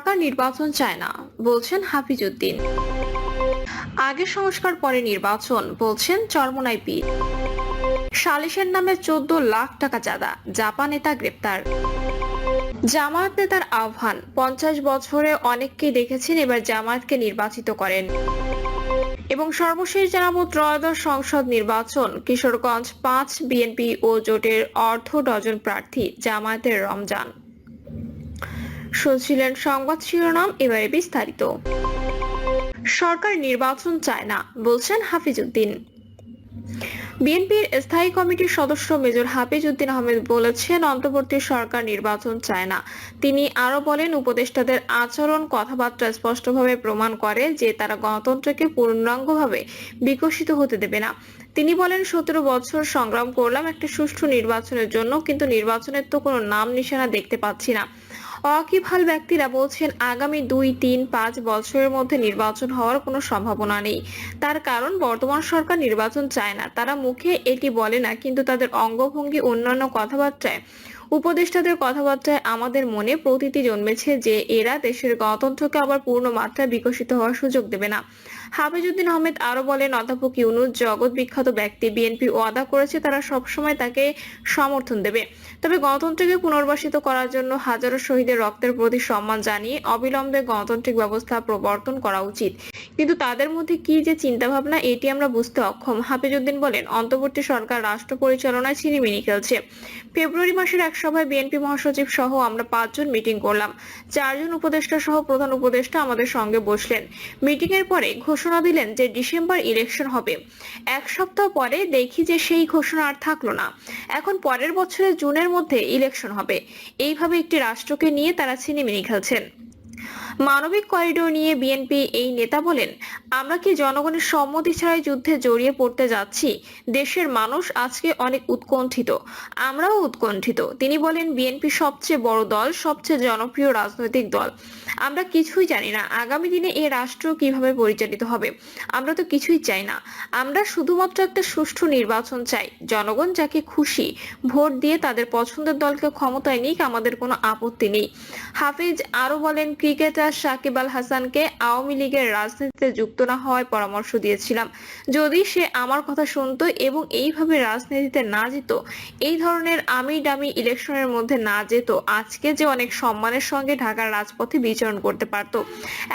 সরকার নির্বাচন চায় না বলছেন হাফিজউদ্দিন। আগে সংস্কার পরে নির্বাচন বলছেন চরমোনাই পীর। সালিশের নামে 14 লাখ টাকা চাঁদা, জাপা নেতা গ্রেপ্তার। জামায়াত নেতার আহ্বান, 50 বছরে অনেককেই দেখেছেন, এবার জামায়াতকে নির্বাচিত করেন। এবং সর্বশেষ জানাবো ত্রয়োদশ সংসদ নির্বাচন, কিশোরগঞ্জ 5 বিএনপি ও জোটের অর্ধ ডজন প্রার্থী, জামায়াতের রমজান। শুনছিলেন সংবাদ শিরোনাম, এবারে বিস্তারিত। সরকার নির্বাচন চায় না বলছেন হাফিজউদ্দিন। বিএনপির স্থায়ী কমিটির সদস্য মেজর হাফিজউদ্দিন আহমেদ বলেছেন, অন্তর্বর্তী সরকার নির্বাচন চায় না। তিনি আরো বলেন, উপদেষ্টাদের আচরণ কথাবার্তা স্পষ্টভাবে প্রমাণ করে যে তারা গণতন্ত্রকে পূর্ণাঙ্গভাবে বিকশিত হতে দেবে না। তিনি বলেন, 17 বছর সংগ্রাম করলাম একটা সুষ্ঠু নির্বাচনের জন্য, কিন্তু নির্বাচনের তো কোনো নাম নিশানা দেখতে পাচ্ছি না। ওয়াকিবহাল ব্যক্তিরা বলছেন, আগামী 2, 3, 5 বছরের মধ্যে নির্বাচন হওয়ার কোনো সম্ভাবনা নেই। তার কারণ, বর্তমান সরকার নির্বাচন চায় না। তারা মুখে এটি বলে না, কিন্তু তাদের অঙ্গভঙ্গি, অন্যান্য কথাবার্তায়, উপদেষ্টাদের কথাবার্তায় আমাদের মনে প্রতীতি জন্মেছে যে এরা দেশের গণতন্ত্রকে আবার পূর্ণ মাত্রায় বিকশিত হওয়ার সুযোগ দেবে না। হাফিজউদ্দিন আহমেদ আরো বলেন, অধ্যাপক ইউনূস জগৎ বিখ্যাত ব্যক্তি, বিএনপি ওয়াদা করেছে তারা সবসময় তাকে সমর্থন দেবে। তবে গণতন্ত্রকে পুনর্বাসিত করার জন্য হাজারো শহীদের রক্তের প্রতি সম্মান জানিয়ে অবিলম্বে গণতান্ত্রিক ব্যবস্থা প্রবর্তন করা উচিত। কিন্তু তাদের মধ্যে কি যে চিন্তাভাবনা, এটি আমরা বুঝতে অক্ষম। হাফিজউদ্দিন বলেন, অন্তর্বর্তী সরকার রাষ্ট্র পরিচালনায় ছিনিমিনি খেলছে। ফেব্রুয়ারি মাসের এক সভায় বিএনপি মহাসচিব সহ আমরা 5 জন মিটিং করলাম। 4 জন উপদেষ্টা সহ প্রধান উপদেষ্টা আমাদের সঙ্গে বসলেন। মিটিং এর পরে ঘোষণা দিলেন যে ডিসেম্বর ইলেকশন হবে। 1 সপ্তাহ পরে দেখি যে সেই ঘোষণা আর থাকলো না। এখন পরের বছরের জুনের মধ্যে ইলেকশন হবে। এইভাবে একটি রাষ্ট্রকে নিয়ে তারা ছিনিমিনি খেলছেন। মানবিক করিডোর নিয়ে বিএনপি এই নেতা বলেন, আমরা কি জনগণের সম্মতি ছাড়াই যুদ্ধে জড়িয়ে পড়তে যাচ্ছি? দেশের মানুষ আজকে অনেক উৎকণ্ঠিত, আমরাও উৎকণ্ঠিত। তিনি বলেন, বিএনপি সবচেয়ে বড় দল, সবচেয়ে জনপ্রিয় রাজনৈতিক দল। আমরা কিছুই জানি না আগামী দিনে এই রাষ্ট্র কিভাবে পরিচালিত হবে। আমরা তো কিছুই চাই না। আমরা শুধুমাত্র একটা সুষ্ঠু নির্বাচন চাই। জনগণ যাকে খুশি ভোট দিয়ে তাদের পছন্দের দলকে ক্ষমতায় নিক, আমাদের কোনো আপত্তি নেই। হাফিজ আরো বলেন, ক্রিকেটার সাকিব আল হাসানকে আওয়ামী লীগের রাজনীতিতে যুক্ত না হওয়ার পরামর্শ দিয়েছিলাম। যদি সে আমার কথা শুনতো এবং এইভাবে রাজনীতিতে না যেত, এই ধরনের আমি ডামি ইলেকশনের মধ্যে না যেত, আজকে যে অনেক সম্মানের সঙ্গে ঢাকার রাজপথে বিচরণ করতে পারত।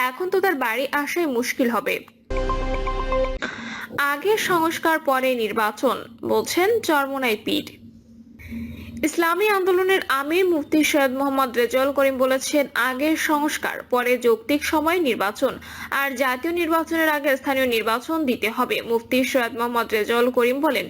এখন তো তার বাড়ি আসাই মুশকিল হবে। আগে সংস্কার পরে নির্বাচন বলছেন চরমোনাই পীর। ইসলামী আন্দোলনের আমির মুফতি সৈয়দ মোহাম্মদ রেজাউল করিম বলেছেন, আগে সংস্কার পরে যৌক্তিক সময় নির্বাচন, আর জাতীয় নির্বাচনের আগে স্থানীয় নির্বাচন দিতে হবে। মুফতি সৈয়দ মোহাম্মদ রেজাউল করিম বলেন,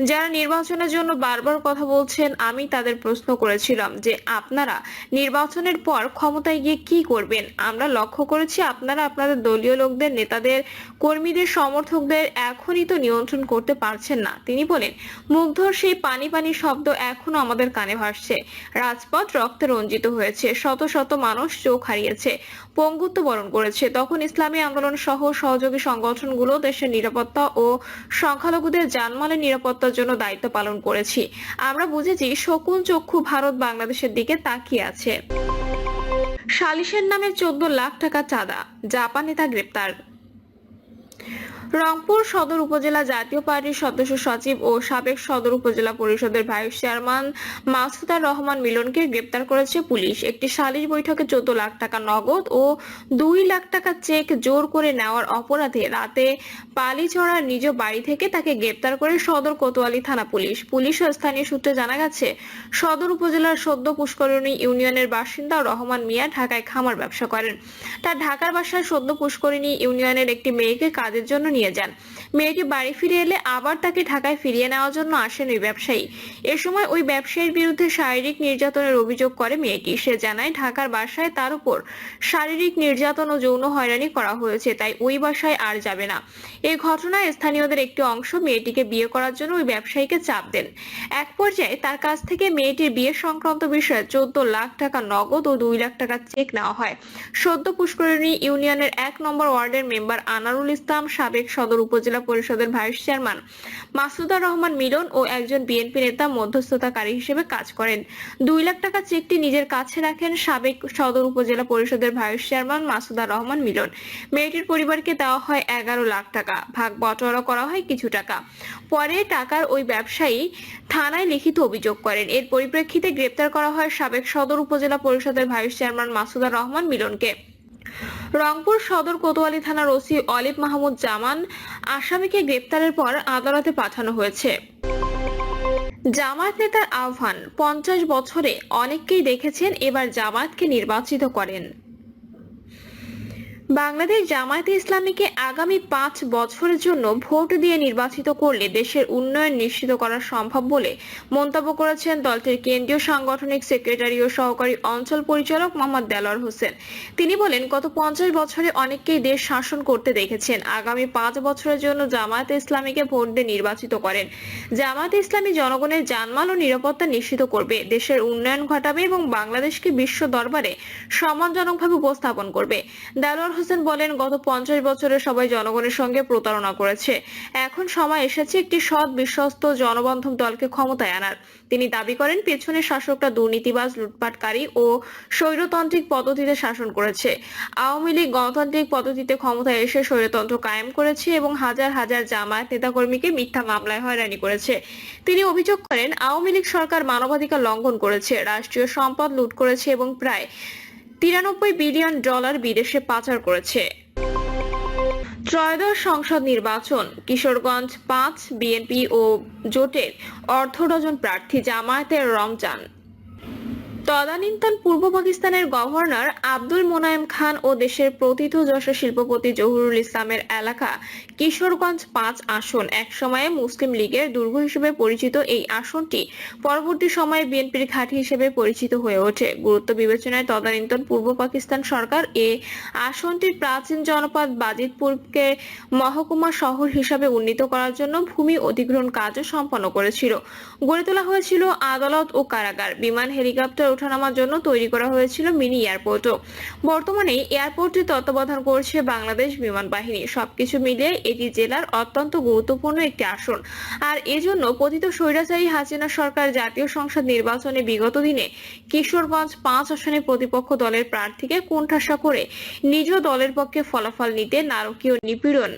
যারা নির্বাচনের জন্য বারবার কথা বলছেন, আমি তাদের প্রশ্ন করেছিলাম যে আপনারা নির্বাচনের পর ক্ষমতায় গিয়ে কি করবেন? আমরা লক্ষ্য করেছি আপনারা আপনাদের দলীয় লোকদের, নেতাদের, কর্মীদের, সমর্থকদের এখনই তো নিয়ন্ত্রণ করতে পারছেন না। তিনি বলেন, মুগ্ধর সেই পানি পানি শব্দ এখনো আমাদের কানে ভাসছে। রাজপথ রক্তে রঞ্জিত হয়েছে, শত শত মানুষ চোখ হারিয়েছে, পঙ্গুত্ব বরণ করেছে। তখন ইসলামী আন্দোলন সহ সহযোগী সংগঠনগুলো দেশের নিরাপত্তা ও সংখ্যালঘুদের জানমালের নিরাপত্তার জন্য দায়িত্ব পালন করেছি। আমরা বুঝেছি শকুন চক্ষু ভারত বাংলাদেশের দিকে তাকিয়ে আছে। সালিশের নামে 14 লাখ টাকা চাঁদা, জাপা নেতা গ্রেপ্তার। রংপুর সদর উপজেলা জাতীয় পার্টির সদস্য সচিব ও সাবেক সদর উপজেলা পরিষদের ভাইস চেয়ারম্যান মাসুদার রহমান মিলনকে গ্রেপ্তার করেছে পুলিশ। একটি সালিশ বৈঠকে 14 লাখ টাকা নগদ ও 2 লাখ টাকা চেক জোর করে নেওয়ার অপরাধে রাতে পালিচড়ার নিজ বাড়ি থেকে তাকে গ্রেপ্তার করে সদর কোতোয়ালি থানা পুলিশ। পুলিশ ও স্থানীয় সূত্রে জানা গেছে, সদর উপজেলার সদ্য পুষ্করিণী ইউনিয়নের বাসিন্দা রহমান মিয়া ঢাকায় খামার ব্যবসা করেন। তার ঢাকার বাসায় সদ্য পুষ্করিণী ইউনিয়নের একটি মেয়েকে কাজের জন্য নিয়ে যান। মেয়েটি বাড়ি ফিরে এলে আবার তাকে ঢাকায় ফিরিয়ে নেওয়ার জন্য আসেন ওই ব্যবসায়ী। এ সময় ওই ব্যবসায়ীর বিরুদ্ধে শারীরিক নির্যাতনের অভিযোগ করে মেয়েটি। সে জানায়, ঢাকার বাসায় তার উপর শারীরিক নির্যাতন ও যৌন হয়রানি করা হয়েছে, তাই ওই বাসায় আর যাবে না। এই ঘটনায় স্থানীয়দের একটি অংশ মেয়েটিকে বিয়ে করার জন্য ওই ব্যবসায়ীকে চাপ দেন। এক পর্যায়ে তার কাছ থেকে মেয়েটির বিয়ে সংক্রান্ত বিষয়ে 14 লাখ টাকা নগদ ও 2 লাখ টাকা চেক নেওয়া হয়। সদ্য পুষ্করিণী ইউনিয়নের 1 নম্বর ওয়ার্ডের মেম্বার আনারুল ইসলাম, সাবেক সদর উপজেলা পরিষদের ভাইস চেয়ারম্যান মাসুদুর রহমান মিলন ও একজন বিএনপি নেতা মধ্যস্থতাকারী হিসেবে কাজ করেন। 2 লাখ টাকা চেকটি নিজের কাছে রাখেন সাবেক সদর উপজেলা পরিষদের ভাইস চেয়ারম্যান মাসুদুর রহমান মিলন। মেয়েটির পরিবারকে দেওয়া হয় 11 লাখ টাকা, ভাগ বটোয়ারা করা হয় কিছু টাকা। পরে টাকার ওই ব্যবসায়ী থানায় লিখিত অভিযোগ করেন। এর পরিপ্রেক্ষিতে গ্রেপ্তার করা হয় সাবেক সদর উপজেলা পরিষদের ভাইস চেয়ারম্যান মাসুদুর রহমান মিলনকে। রংপুর সদর কোতোয়ালি থানার ওসি অলিভ মাহমুদ জামান আসামিকে গ্রেপ্তারের পর আদালতে পাঠানো হয়েছে। জামায়াত নেতার আহ্বান, 50 বছরে অনেককেই দেখেছেন, এবার জামায়াতকে নির্বাচিত করেন। বাংলাদেশ জামায়াতে ইসলামীকে আগামী 5 বছরের জন্য ভোট দিয়ে নির্বাচিত করলে দেশের উন্নয়ন নিশ্চিত করা সম্ভব বলে মন্তব্য করেছেন দলটির কেন্দ্রীয় সাংগঠনিক সেক্রেটারি ও সহকারী অঞ্চল পরিচালক মোহাম্মদ দেলোয়ার হোসেন। তিনি বলেন, গত 50 বছরে অনেককেই দেশ শাসন করতে দেখেছেন, আগামী 5 বছরের জন্য জামায়াতে ইসলামীকে ভোট দিয়ে নির্বাচিত করেন। জামায়াতে ইসলামী জনগণের জানমাল ও নিরাপত্তা নিশ্চিত করবে, দেশের উন্নয়ন ঘটাবে এবং বাংলাদেশকে বিশ্ব দরবারে সম্মানজনকভাবে উপস্থাপন করবে। দেলোয়ার হোসেন বলেন, গত 50 বছরে সবাই জনগণের সঙ্গে প্রতারণা করেছে, এখন সময় এসেছে একটি সৎ বিশ্বস্ত জনবান্ধব দলকে ক্ষমতায় আনার। তিনি দাবি করেন, পেছনের শাসকরা দুর্নীতিবাজ, লুটপাটকারী ও স্বৈরতান্ত্রিক পদ্ধতিতে শাসন করেছে। আওয়ামী লীগ গণতান্ত্রিক পদ্ধতিতে ক্ষমতায় এসে স্বৈরতন্ত্র কায়েম করেছে এবং হাজার হাজার জামায়াত নেতাকর্মীকে মিথ্যা মামলায় হয়রানি করেছে। তিনি অভিযোগ করেন, আওয়ামী লীগ সরকার মানবাধিকার লঙ্ঘন করেছে, রাষ্ট্রীয় সম্পদ লুট করেছে এবং প্রায় 93 বিলিয়ন ডলার বিদেশে পাচার করেছে। ত্রয়োদশ সংসদ নির্বাচন, কিশোরগঞ্জ 5 বিএনপি ও জোটের অর্ধডজন প্রার্থী, জামায়াতের রমজান। তদানীন্তন পূর্ব পাকিস্তানের গভর্নর আব্দুল মোনায়েম খান ও দেশের প্রথিতযশা শিল্পপতি জহুরুল ইসলামের এলাকা কিশোরগঞ্জ 5 আসন একসময়ে মুসলিম লীগের দুর্গ হিসেবে পরিচিত। এই আসনটি পরবর্তী সময়ে বিএনপির ঘাঁটি হিসেবে পরিচিত হয়ে ওঠে। গুরুত্ব বিবেচনায় তদানীন্তন পূর্ব পাকিস্তান সরকার এ আসনটির প্রাচীন জনপদ বাজিতপুরকে মহকুমা শহর হিসাবে উন্নীত করার জন্য ভূমি অধিগ্রহণ কাজও সম্পন্ন করেছিল। গড়ে তোলা হয়েছিল আদালত ও কারাগার, বিমান, হেলিকপ্টার ওঠানামার জন্য তৈরি করা হয়েছিল মিনি এয়ারপোর্টও। বর্তমানে এয়ারপোর্টটি তত্ত্বাবধান করছে বাংলাদেশ বিমান বাহিনী। সবকিছু মিলিয়ে এটি জেলার অত্যন্ত গুরুত্বপূর্ণ একটি আসন। আর এজন্য পতিত স্বৈরাচারী হাসিনা সরকার জাতীয় সংসদ নির্বাচনে বিগত দিনে কিশোরগঞ্জ 5 আসনে প্রতিপক্ষ দলের প্রার্থীকে কোণঠাসা করে নিজ দলের পক্ষে ফলাফল নিতে নারকীয় নিপীড়ন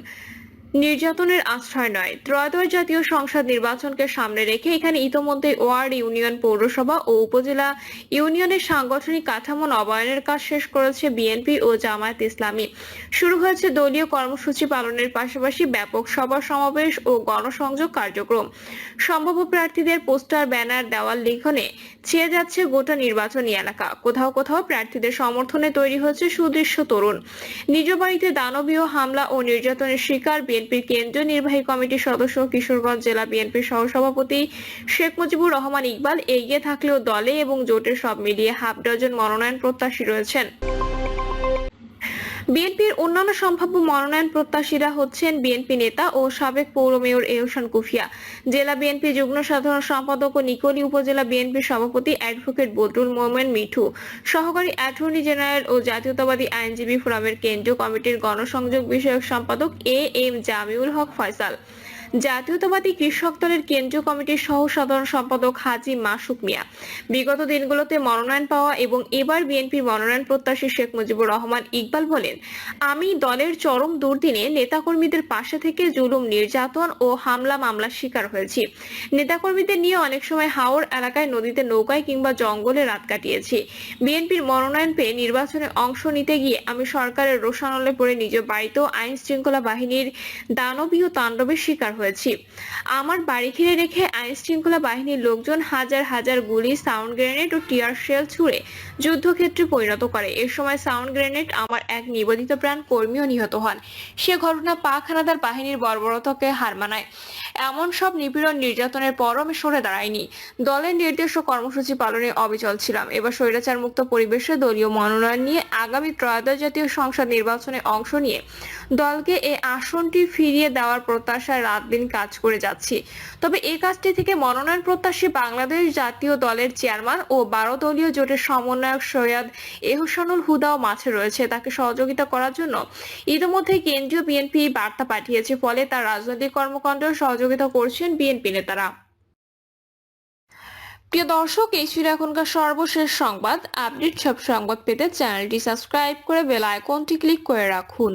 নির্যাতনের আশ্রয় নয়। ত্রয়োদশ জাতীয় সংসদ নির্বাচনকে সামনে রেখে এখানে ইতোমধ্যে ওয়ার্ড, ইউনিয়ন, পৌরসভা ও উপজেলা ইউনিয়নের সাংগঠনিক কাঠামো নবায়নের কাজ শেষ করেছে বিএনপি ও জামায়াত ইসলামী। শুরু হয়েছে দলীয় কর্মসূচি পালনের পাশাপাশি ব্যাপক সভা সমাবেশ ও গণসংযোগ কার্যক্রম। সম্ভাব্য প্রার্থীদের পোস্টার, ব্যানার, দেওয়াল লিখনে ছেয়ে যাচ্ছে গোটা নির্বাচনী এলাকা। কোথাও কোথাও প্রার্থীদের সমর্থনে তৈরি হচ্ছে সুদৃশ্য তরুণ। নিজ বাড়িতে দানবীয় হামলা ও নির্যাতনের শিকার বিএনপির কেন্দ্রীয় নির্বাহী কমিটির সদস্য, কিশোরগঞ্জ জেলা বিএনপির সহসভাপতি শেখ মুজিবুর রহমান ইকবাল এগিয়ে থাকলেও দলে এবং জোটের সব মিলিয়ে হাফ ডজন মনোনয়ন প্রত্যাশী রয়েছেন। বিএনপির অন্যান্য সম্ভাব্য মনোনয়ন প্রত্যাশীরা হচ্ছেন বিএনপি নেতা ও সাবেক পৌর মেয়র এহসান কুফিয়া, জেলা বিএনপি যুগ্ম সাধারণ সম্পাদক ও নিকলী উপজেলা বিএনপির সভাপতি অ্যাডভোকেট বদরুল মোমেন মিঠু, সহকারী অ্যাটর্নি জেনারেল ও জাতীয়তাবাদী আইনজীবী ফোরামের কেন্দ্রীয় কমিটির গণসংযোগ বিষয়ক সম্পাদক এ এম জামিউল হক ফয়সাল, জাতীয়তাবাদী কৃষক দলের কেন্দ্রীয় কমিটির সহ সাধারণ সম্পাদক হাজী মাসুক মিয়া। বিগত দিনগুলোতে মনোনয়ন পাওয়া এবং এবার বিএনপির মনোনয়ন প্রত্যাশী শেখ মুজিবুর রহমান ইকবাল বলেন, আমি দলের চরম দুর্দিনে নেতাকর্মীদের পাশে থেকে জুলুম, নির্যাতন ও হামলা মামলার শিকার হয়েছি। নেতাকর্মীদের নিয়ে অনেক সময় হাওর এলাকায়, নদীতে, নৌকায় কিংবা জঙ্গলে রাত কাটিয়েছি। বিএনপির মনোনয়ন পেয়ে নির্বাচনে অংশ নিতে গিয়ে আমি সরকারের রোষানলে পড়ে নিজ বাড়িতেও আইন শৃঙ্খলা বাহিনীর দানবীয় তাণ্ডবের শিকার হয়েছি। আমার বাড়ি ঘিরে রেখে আইন শৃঙ্খলা বাহিনীর লোকজন হাজার হাজার গুলি, সাউন্ড গ্রেনেড ও টিয়ার শেল ছুড়ে যুদ্ধক্ষেত্রে পরিণত করে। এর সময় সাউন্ড গ্রেনেড আমার এক নিবেদিত প্রাণ কর্মীও নিহত হন। সে ঘটনা পাক হানাদার বাহিনীর বর্বরতাকে হার মানায়। এমন সব নিপীড়ন, নির্যাতনের পরও আমি সরে দাঁড়াইনি। দলের নির্দেশ ও কর্মসূচি পালনে অবিচল ছিলাম। এবার স্বৈরাচার মুক্ত পরিবেশে দলীয় মনোনয়ন নিয়ে আগামী ত্রয়োদশ জাতীয় সংসদ নির্বাচনে অংশ নিয়ে দলকে এই আসনটি ফিরিয়ে দেওয়ার প্রত্যাশায় রাত দিন কাজ করে যাচ্ছি। তবে এই কাজটি থেকে মনোনয়ন প্রত্যাশী বাংলাদেশ জাতীয় দলের চেয়ারম্যান ও 12 দলীয় জোটের সমন্বয়ক সৈয়দ এহসানুল হুদাও মাঠে রয়েছে। তাকে সহযোগিতা করার জন্য ইতিমধ্যে কেন্দ্রীয় বিএনপি বার্তা পাঠিয়েছে, ফলে তার রাজনৈতিক কর্মকাণ্ডে সহযোগিতা করছেন বিএনপি নেতারা। প্রিয় দর্শক, এই ছিল এখনকার সর্বশেষ সংবাদ আপডেট। সব সংবাদ পেতে চ্যানেলটি সাবস্ক্রাইব করে বেল আইকনটি ক্লিক করে রাখুন।